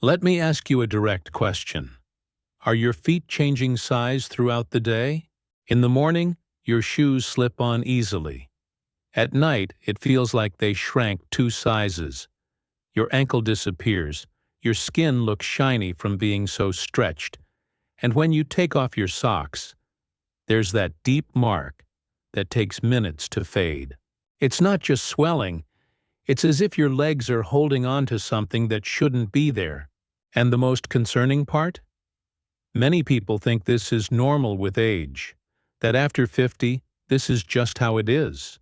Let me ask you a direct question. Are your feet changing size throughout the day? In the morning, your shoes slip on easily. At night, it feels like they shrank 2 sizes. Your ankle disappears, your skin looks shiny from being so stretched, and when you take off your socks, there's that deep mark that takes minutes to fade. It's not just swelling, it's as if your legs are holding on to something that shouldn't be there. And the most concerning part? Many people think this is normal with age, that after 50, this is just how it is,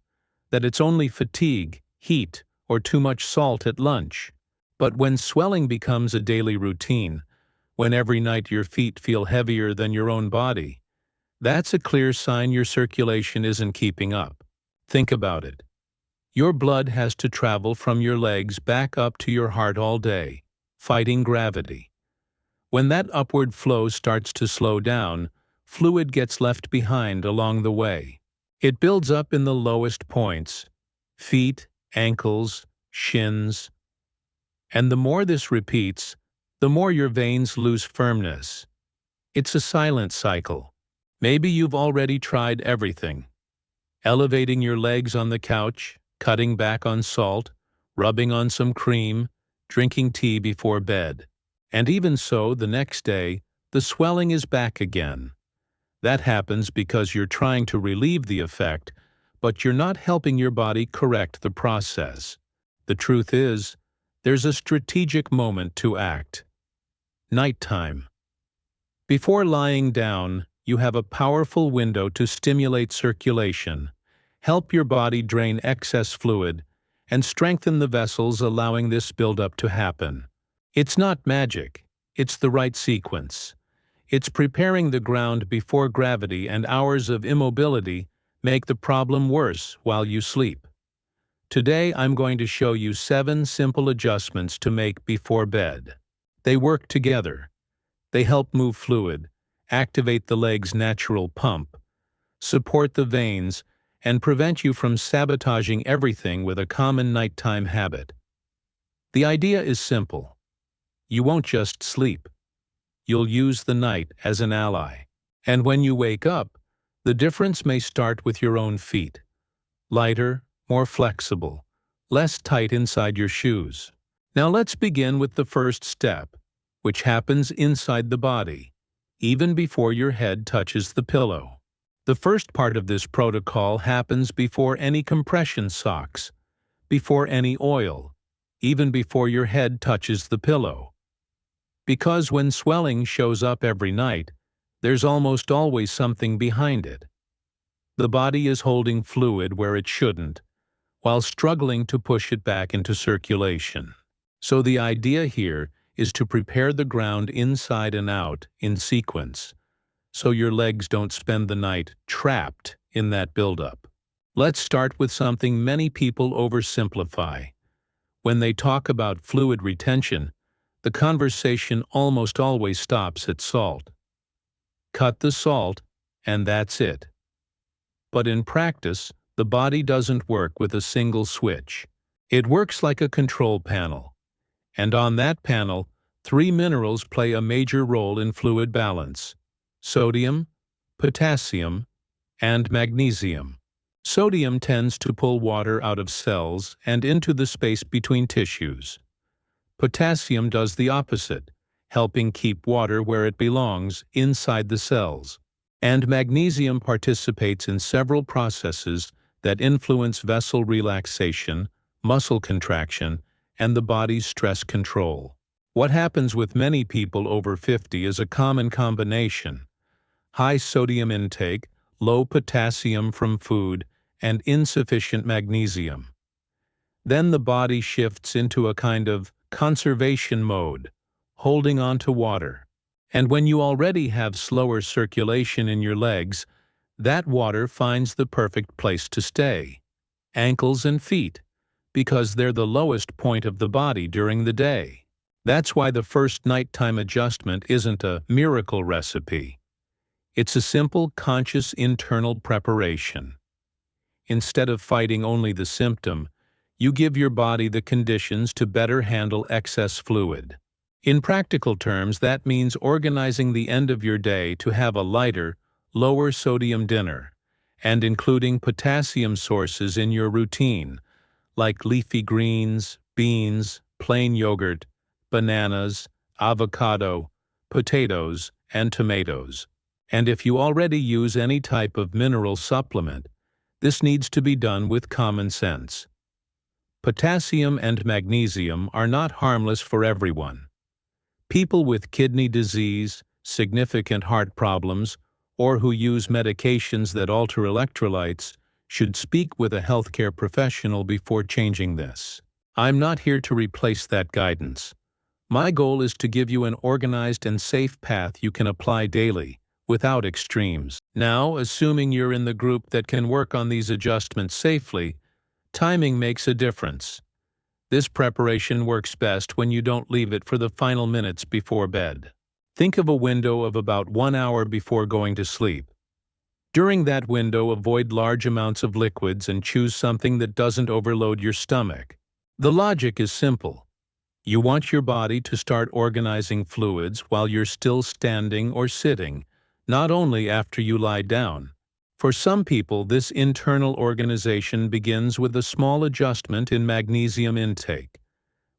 that it's only fatigue, heat, or too much salt at lunch. But when swelling becomes a daily routine, when every night your feet feel heavier than your own body, that's a clear sign your circulation isn't keeping up. Think about it. Your blood has to travel from your legs back up to your heart all day, fighting gravity. When that upward flow starts to slow down, fluid gets left behind along the way. It builds up in the lowest points, feet, ankles, shins. And the more this repeats, the more your veins lose firmness. It's a silent cycle. Maybe you've already tried everything. Elevating your legs on the couch, cutting back on salt, rubbing on some cream, drinking tea before bed. And even so, the next day, the swelling is back again. That happens because you're trying to relieve the effect, but you're not helping your body correct the process. The truth is, there's a strategic moment to act. Nighttime. Before lying down, you have a powerful window to stimulate circulation, help your body drain excess fluid, and strengthen the vessels allowing this buildup to happen. It's not magic, it's the right sequence. It's preparing the ground before gravity and hours of immobility make the problem worse while you sleep. Today I'm going to show you 7 simple adjustments to make before bed. They work together. They help move fluid, activate the leg's natural pump, support the veins, and prevent you from sabotaging everything with a common nighttime habit. The idea is simple. You won't just sleep. You'll use the night as an ally. And when you wake up, the difference may start with your own feet. Lighter, more flexible, less tight inside your shoes. Now let's begin with the first step, which happens inside the body, even before your head touches the pillow. The first part of this protocol happens before any compression socks, before any oil, even before your head touches the pillow. Because when swelling shows up every night, there's almost always something behind it. The body is holding fluid where it shouldn't, while struggling to push it back into circulation. So the idea here is to prepare the ground inside and out in sequence, so your legs don't spend the night trapped in that buildup. Let's start with something many people oversimplify. When they talk about fluid retention, the conversation almost always stops at salt. Cut the salt, and that's it. But in practice, the body doesn't work with a single switch. It works like a control panel. And on that panel, 3 minerals play a major role in fluid balance: sodium, potassium, and magnesium. Sodium tends to pull water out of cells and into the space between tissues. Potassium does the opposite, helping keep water where it belongs, inside the cells. And magnesium participates in several processes that influence vessel relaxation, muscle contraction, and the body's stress control. What happens with many people over 50 is a common combination: high sodium intake, low potassium from food, and insufficient magnesium. Then the body shifts into a kind of conservation mode, holding on to water. And when you already have slower circulation in your legs, that water finds the perfect place to stay: ankles and feet, because they're the lowest point of the body during the day. That's why the first nighttime adjustment isn't a miracle recipe. It's a simple, conscious internal preparation. Instead of fighting only the symptom, you give your body the conditions to better handle excess fluid. In practical terms, that means organizing the end of your day to have a lighter, lower sodium dinner, and including potassium sources in your routine, like leafy greens, beans, plain yogurt, bananas, avocado, potatoes, and tomatoes. And if you already use any type of mineral supplement, this needs to be done with common sense. Potassium and magnesium are not harmless for everyone. People with kidney disease, significant heart problems, or who use medications that alter electrolytes should speak with a healthcare professional before changing this. I'm not here to replace that guidance. My goal is to give you an organized and safe path you can apply daily, without extremes. Now, assuming you're in the group that can work on these adjustments safely, timing makes a difference. This preparation works best when you don't leave it for the final minutes before bed. Think of a window of about 1 hour before going to sleep. During that window, avoid large amounts of liquids and choose something that doesn't overload your stomach. The logic is simple. You want your body to start organizing fluids while you're still standing or sitting, not only after you lie down. For some people, this internal organization begins with a small adjustment in magnesium intake,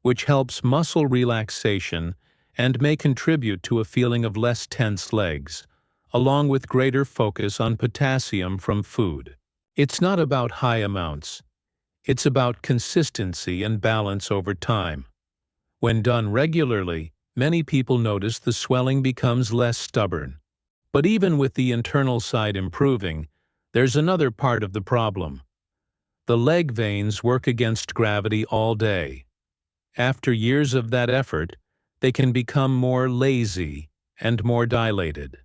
which helps muscle relaxation and may contribute to a feeling of less tense legs, along with greater focus on potassium from food. It's not about high amounts. It's about consistency and balance over time. When done regularly, many people notice the swelling becomes less stubborn. But even with the internal side improving, there's another part of the problem. The leg veins work against gravity all day. After years of that effort, they can become more lazy and more dilated.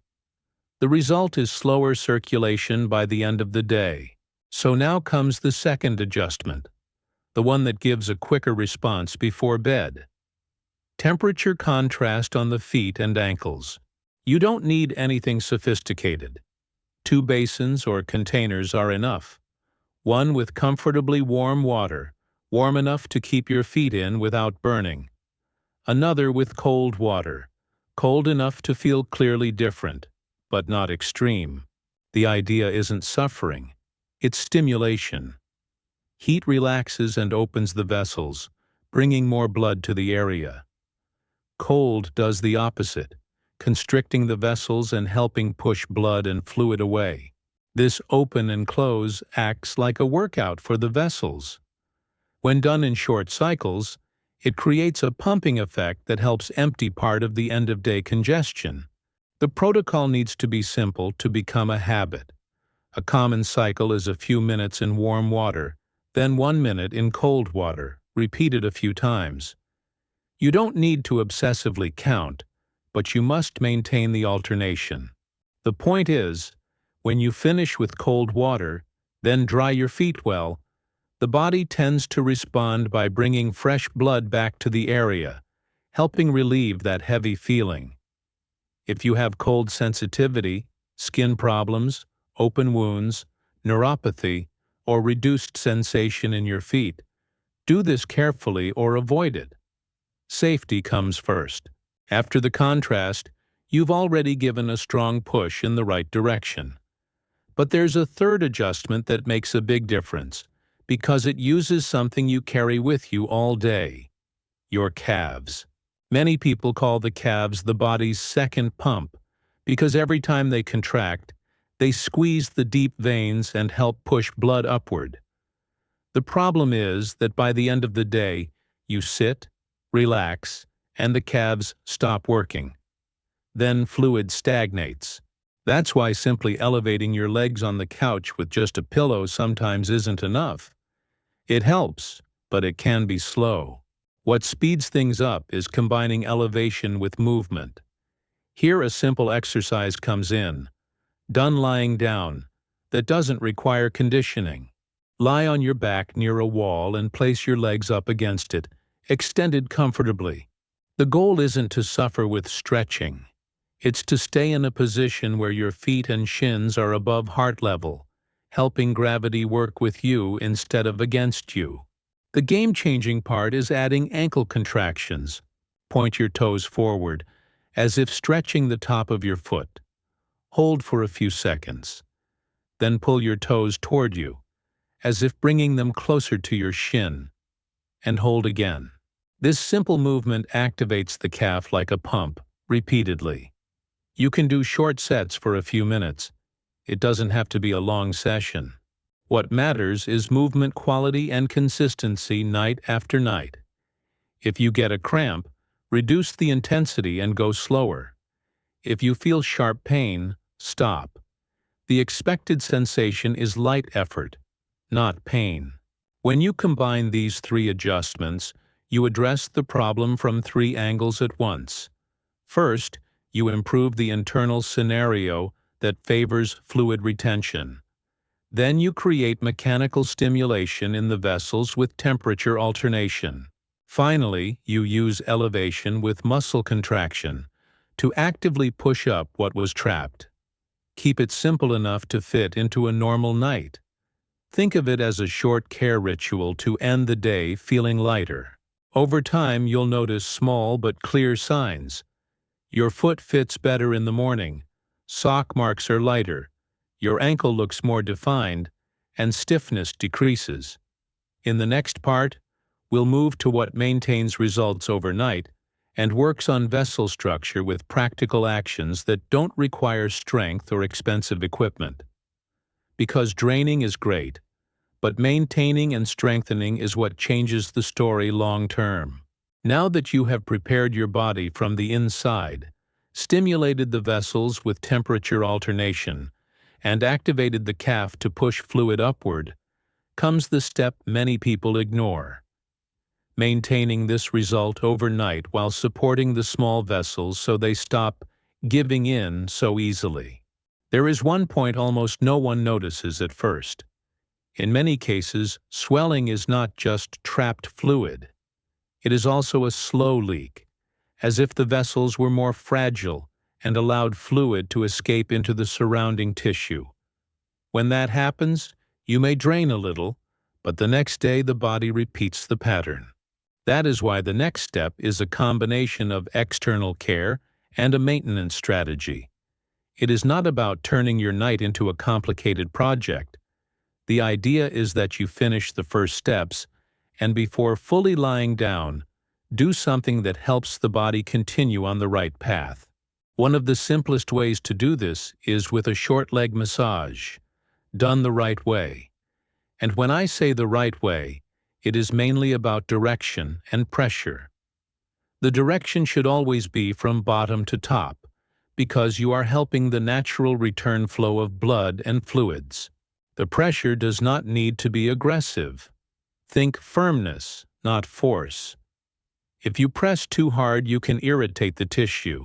The result is slower circulation by the end of the day. So now comes the second adjustment, the one that gives a quicker response before bed. Temperature contrast on the feet and ankles. You don't need anything sophisticated. 2 basins or containers are enough. One with comfortably warm water, warm enough to keep your feet in without burning. Another with cold water, cold enough to feel clearly different, but not extreme. The idea isn't suffering, it's stimulation. Heat relaxes and opens the vessels, bringing more blood to the area. Cold does the opposite, constricting the vessels and helping push blood and fluid away. This open and close acts like a workout for the vessels. When done in short cycles, it creates a pumping effect that helps empty part of the end-of-day congestion. The protocol needs to be simple to become a habit. A common cycle is a few minutes in warm water, then 1 minute in cold water, repeated a few times. You don't need to obsessively count, but you must maintain the alternation. The point is, when you finish with cold water, then dry your feet well, the body tends to respond by bringing fresh blood back to the area, helping relieve that heavy feeling. If you have cold sensitivity, skin problems, open wounds, neuropathy, or reduced sensation in your feet, do this carefully or avoid it. Safety comes first. After the contrast, you've already given a strong push in the right direction. But there's a third adjustment that makes a big difference, because it uses something you carry with you all day: your calves. Many people call the calves the body's second pump, because every time they contract, they squeeze the deep veins and help push blood upward. The problem is that by the end of the day, you sit, relax, and the calves stop working. Then fluid stagnates. That's why simply elevating your legs on the couch with just a pillow sometimes isn't enough. It helps, but it can be slow. What speeds things up is combining elevation with movement. Here a simple exercise comes in, done lying down, that doesn't require conditioning. Lie on your back near a wall and place your legs up against it, extended comfortably. The goal isn't to suffer with stretching. It's to stay in a position where your feet and shins are above heart level, helping gravity work with you instead of against you. The game-changing part is adding ankle contractions. Point your toes forward, as if stretching the top of your foot. Hold for a few seconds. Then pull your toes toward you, as if bringing them closer to your shin, and hold again. This simple movement activates the calf like a pump, repeatedly. You can do short sets for a few minutes. It doesn't have to be a long session. What matters is movement quality and consistency night after night. If you get a cramp, reduce the intensity and go slower. If you feel sharp pain, stop. The expected sensation is light effort, not pain. When you combine these three adjustments, you address the problem from three angles at once. First, you improve the internal scenario that favors fluid retention. Then you create mechanical stimulation in the vessels with temperature alternation. Finally, you use elevation with muscle contraction to actively push up what was trapped. Keep it simple enough to fit into a normal night. Think of it as a short care ritual to end the day feeling lighter. Over time, you'll notice small but clear signs. Your foot fits better in the morning, sock marks are lighter, your ankle looks more defined, and stiffness decreases. In the next part, we'll move to what maintains results overnight and works on vessel structure with practical actions that don't require strength or expensive equipment. Because draining is great, but maintaining and strengthening is what changes the story long term. Now that you have prepared your body from the inside, stimulated the vessels with temperature alternation, and activated the calf to push fluid upward, comes the step many people ignore. Maintaining this result overnight while supporting the small vessels so they stop giving in so easily. There is one point almost no one notices at first. In many cases, swelling is not just trapped fluid. It is also a slow leak, as if the vessels were more fragile and allowed fluid to escape into the surrounding tissue. When that happens, you may drain a little, but the next day the body repeats the pattern. That is why the next step is a combination of external care and a maintenance strategy. It is not about turning your night into a complicated project. The idea is that you finish the first steps, and before fully lying down, do something that helps the body continue on the right path. One of the simplest ways to do this is with a short leg massage, done the right way. And when I say the right way, it is mainly about direction and pressure. The direction should always be from bottom to top, because you are helping the natural return flow of blood and fluids. The pressure does not need to be aggressive. Think firmness, not force. If you press too hard, you can irritate the tissue.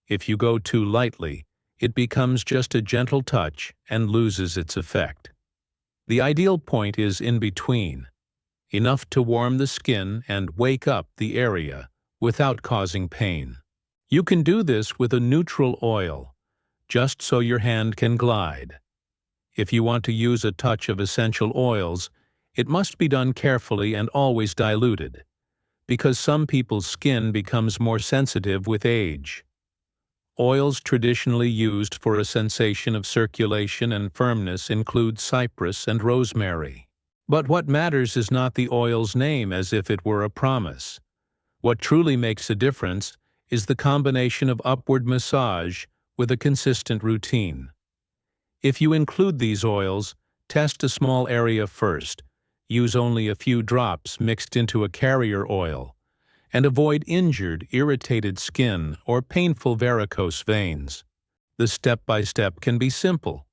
If you go too lightly, it becomes just a gentle touch and loses its effect. The ideal point is in between, enough to warm the skin and wake up the area without causing pain. You can do this with a neutral oil, just so your hand can glide. If you want to use a touch of essential oils, it must be done carefully and always diluted, because some people's skin becomes more sensitive with age. Oils traditionally used for a sensation of circulation and firmness include cypress and rosemary. But what matters is not the oil's name as if it were a promise. What truly makes a difference is the combination of upward massage with a consistent routine. If you include these oils, test a small area first. Use only a few drops mixed into a carrier oil, and avoid injured, irritated skin or painful varicose veins. The step-by-step can be simple.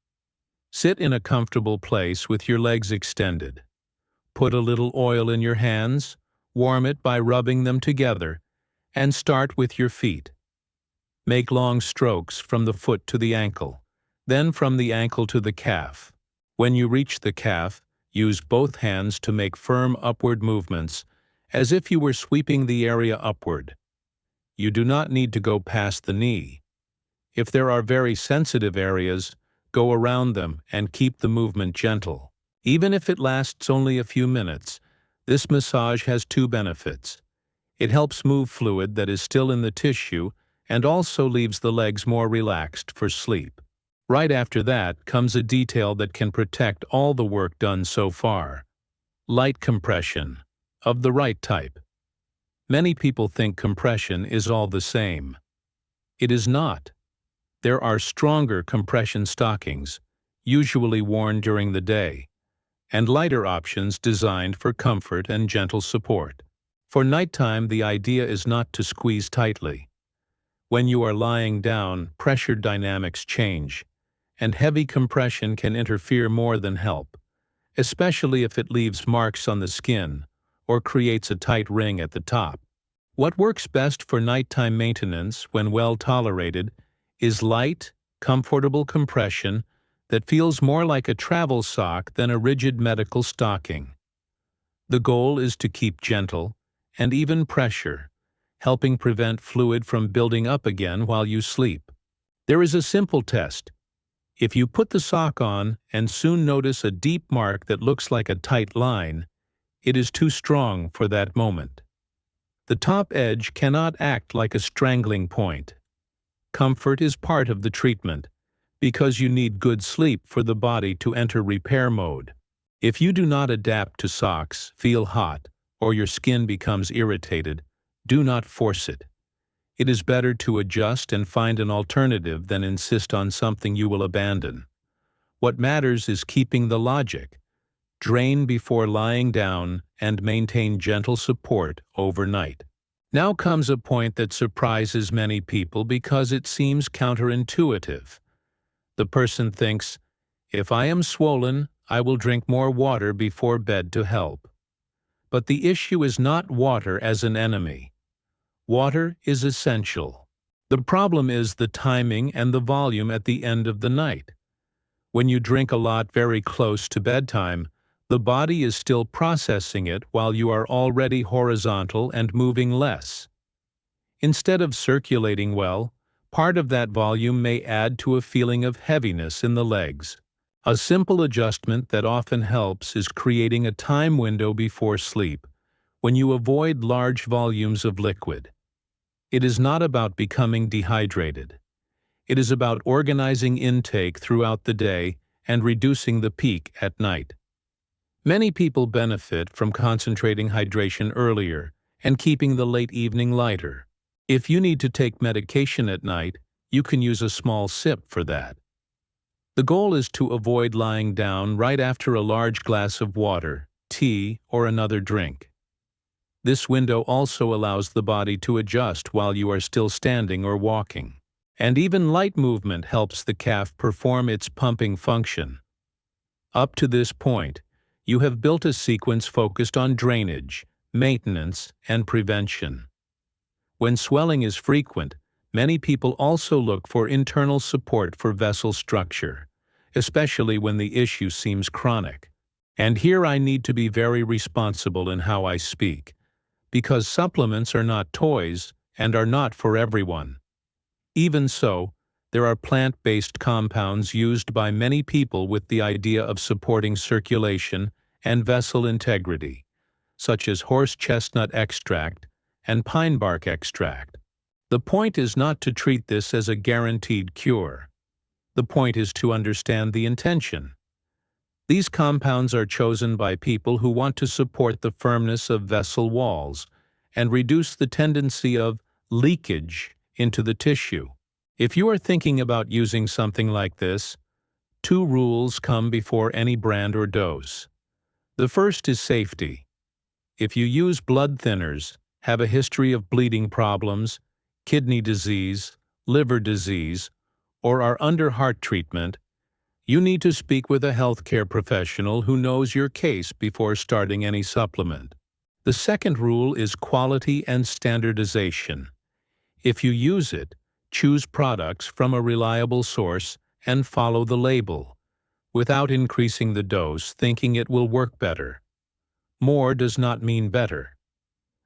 Sit in a comfortable place with your legs extended. Put a little oil in your hands, warm it by rubbing them together, and start with your feet. Make long strokes from the foot to the ankle, then from the ankle to the calf. When you reach the calf, use both hands to make firm upward movements, as if you were sweeping the area upward. You do not need to go past the knee. If there are very sensitive areas, go around them and keep the movement gentle. Even if it lasts only a few minutes, this massage has two benefits. It helps move fluid that is still in the tissue and also leaves the legs more relaxed for sleep. Right after that comes a detail that can protect all the work done so far. Light compression, of the right type. Many people think compression is all the same. It is not. There are stronger compression stockings, usually worn during the day, and lighter options designed for comfort and gentle support. For nighttime, the idea is not to squeeze tightly. When you are lying down, pressure dynamics change, and heavy compression can interfere more than help, especially if it leaves marks on the skin or creates a tight ring at the top. What works best for nighttime maintenance, when well tolerated, is light, comfortable compression that feels more like a travel sock than a rigid medical stocking. The goal is to keep gentle and even pressure, helping prevent fluid from building up again while you sleep. There is a simple test. If you put the sock on and soon notice a deep mark that looks like a tight line, it is too strong for that moment. The top edge cannot act like a strangling point. Comfort is part of the treatment, because you need good sleep for the body to enter repair mode. If you do not adapt to socks, feel hot, or your skin becomes irritated, do not force it. It is better to adjust and find an alternative than insist on something you will abandon. What matters is keeping the logic. Drain before lying down and maintain gentle support overnight. Now comes a point that surprises many people because it seems counterintuitive. The person thinks, if I am swollen, I will drink more water before bed to help. But the issue is not water as an enemy. Water is essential. The problem is the timing and the volume at the end of the night. When you drink a lot very close to bedtime, the body is still processing it while you are already horizontal and moving less. Instead of circulating well, part of that volume may add to a feeling of heaviness in the legs. A simple adjustment that often helps is creating a time window before sleep, when you avoid large volumes of liquid. It is not about becoming dehydrated. It is about organizing intake throughout the day and reducing the peak at night. Many people benefit from concentrating hydration earlier and keeping the late evening lighter. If you need to take medication at night, you can use a small sip for that. The goal is to avoid lying down right after a large glass of water, tea, or another drink. This window also allows the body to adjust while you are still standing or walking. And even light movement helps the calf perform its pumping function. Up to this point, you have built a sequence focused on drainage, maintenance, and prevention. When swelling is frequent, many people also look for internal support for vessel structure, especially when the issue seems chronic. And here I need to be very responsible in how I speak, because supplements are not toys and are not for everyone. Even so, there are plant-based compounds used by many people with the idea of supporting circulation and vessel integrity, such as horse chestnut extract and pine bark extract. The point is not to treat this as a guaranteed cure. The point is to understand the intention. These compounds are chosen by people who want to support the firmness of vessel walls and reduce the tendency of leakage into the tissue. If you are thinking about using something like this, 2 rules come before any brand or dose. The first is safety. If you use blood thinners, have a history of bleeding problems, kidney disease, liver disease, or are under heart treatment, you need to speak with a healthcare professional who knows your case before starting any supplement. The second rule is quality and standardization. If you use it, choose products from a reliable source and follow the label, without increasing the dose thinking it will work better. More does not mean better.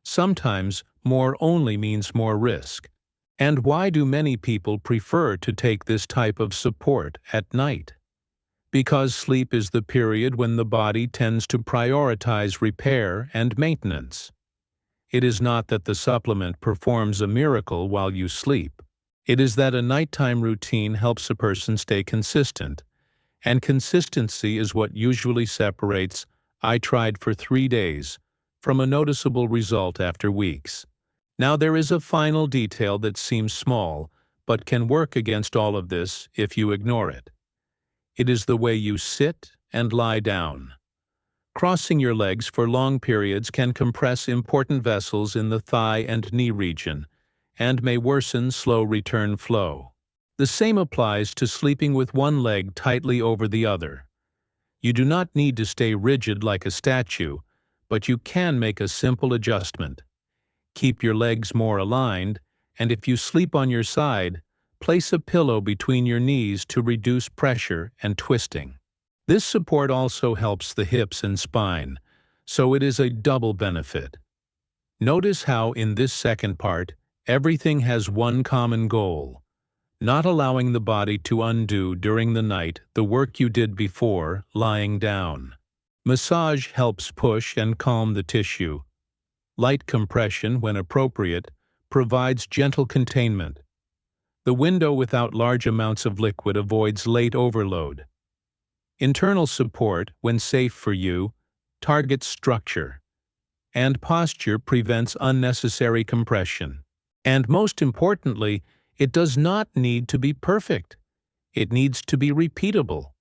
Sometimes more only means more risk. And why do many people prefer to take this type of support at night? Because sleep is the period when the body tends to prioritize repair and maintenance. It is not that the supplement performs a miracle while you sleep. It is that a nighttime routine helps a person stay consistent, and consistency is what usually separates "I tried for 3 days" from a noticeable result after weeks. Now there is a final detail that seems small, but can work against all of this if you ignore it. It is the way you sit and lie down. Crossing your legs for long periods can compress important vessels in the thigh and knee region, and may worsen slow return flow. The same applies to sleeping with one leg tightly over the other. You do not need to stay rigid like a statue, but you can make a simple adjustment. Keep your legs more aligned, and if you sleep on your side, place a pillow between your knees to reduce pressure and twisting. This support also helps the hips and spine, so it is a double benefit. Notice how in this second part, everything has one common goal: not allowing the body to undo during the night the work you did before lying down. Massage helps push and calm the tissue. Light compression, when appropriate, provides gentle containment. The window without large amounts of liquid avoids late overload. Internal support, when safe for you, targets structure. And posture prevents unnecessary compression. And most importantly, it does not need to be perfect. It needs to be repeatable.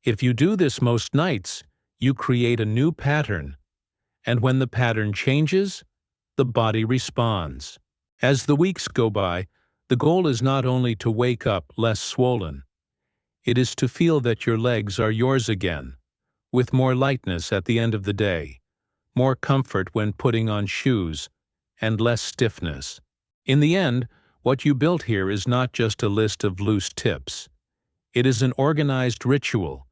If you do this most nights, you create a new pattern. And when the pattern changes, the body responds. As the weeks go by, the goal is not only to wake up less swollen. It is to feel that your legs are yours again, with more lightness at the end of the day, more comfort when putting on shoes, and less stiffness. In the end, what you built here is not just a list of loose tips. It is an organized ritual,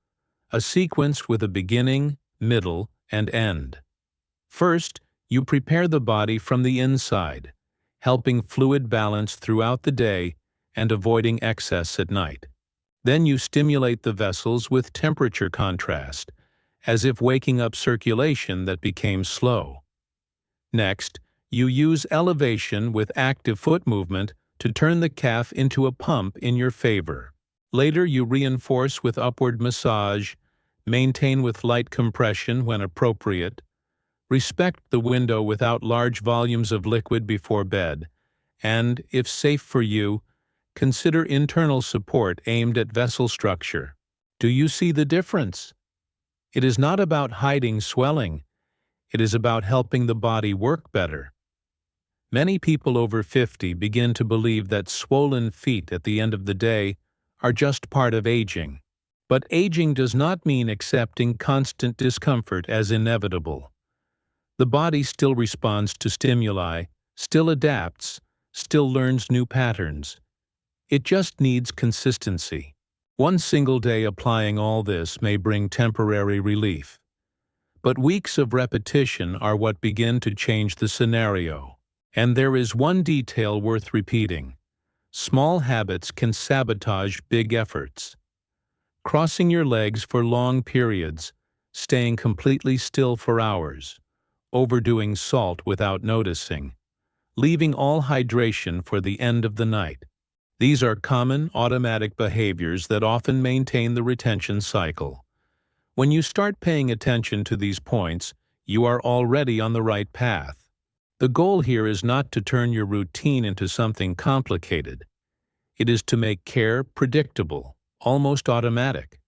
a sequence with a beginning, middle, and end. First, you prepare the body from the inside, helping fluid balance throughout the day and avoiding excess at night. Then you stimulate the vessels with temperature contrast, as if waking up circulation that became slow. Next, you use elevation with active foot movement to turn the calf into a pump in your favor. Later, you reinforce with upward massage, maintain with light compression when appropriate, respect the window without large volumes of liquid before bed, and, if safe for you, consider internal support aimed at vessel structure. Do you see the difference? It is not about hiding swelling. It is about helping the body work better. Many people over 50 begin to believe that swollen feet at the end of the day are just part of aging. But aging does not mean accepting constant discomfort as inevitable. The body still responds to stimuli, still adapts, still learns new patterns. It just needs consistency. One single day applying all this may bring temporary relief. But weeks of repetition are what begin to change the scenario. And there is one detail worth repeating. Small habits can sabotage big efforts. Crossing your legs for long periods, staying completely still for hours, overdoing salt without noticing, leaving all hydration for the end of the night. These are common, automatic behaviors that often maintain the retention cycle. When you start paying attention to these points, you are already on the right path. The goal here is not to turn your routine into something complicated. It is to make care predictable, almost automatic.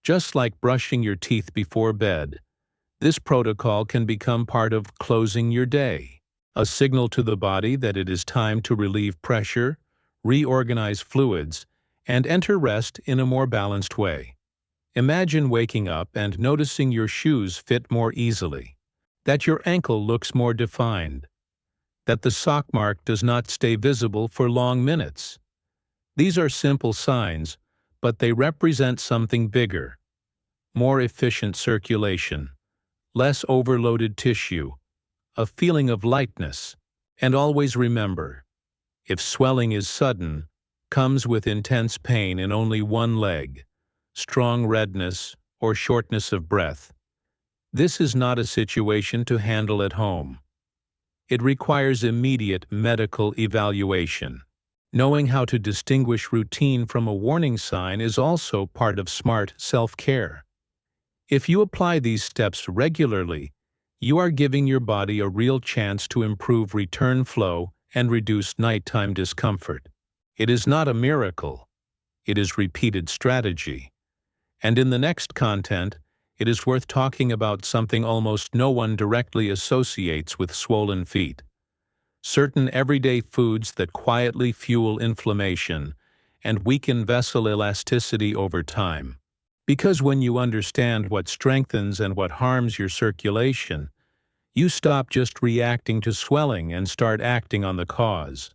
Just like brushing your teeth before bed, this protocol can become part of closing your day, a signal to the body that it is time to relieve pressure, reorganize fluids, and enter rest in a more balanced way. Imagine waking up and noticing your shoes fit more easily, that your ankle looks more defined, that the sock mark does not stay visible for long minutes. These are simple signs, but they represent something bigger: more efficient circulation, less overloaded tissue, a feeling of lightness. And always remember, if swelling is sudden, comes with intense pain in only one leg, strong redness, or shortness of breath, this is not a situation to handle at home. It requires immediate medical evaluation. Knowing how to distinguish routine from a warning sign is also part of smart self-care. If you apply these steps regularly, you are giving your body a real chance to improve return flow and reduce nighttime discomfort. It is not a miracle. It is repeated strategy. And in the next content, it is worth talking about something almost no one directly associates with swollen feet. Certain everyday foods that quietly fuel inflammation and weaken vessel elasticity over time. Because when you understand what strengthens and what harms your circulation, you stop just reacting to swelling and start acting on the cause.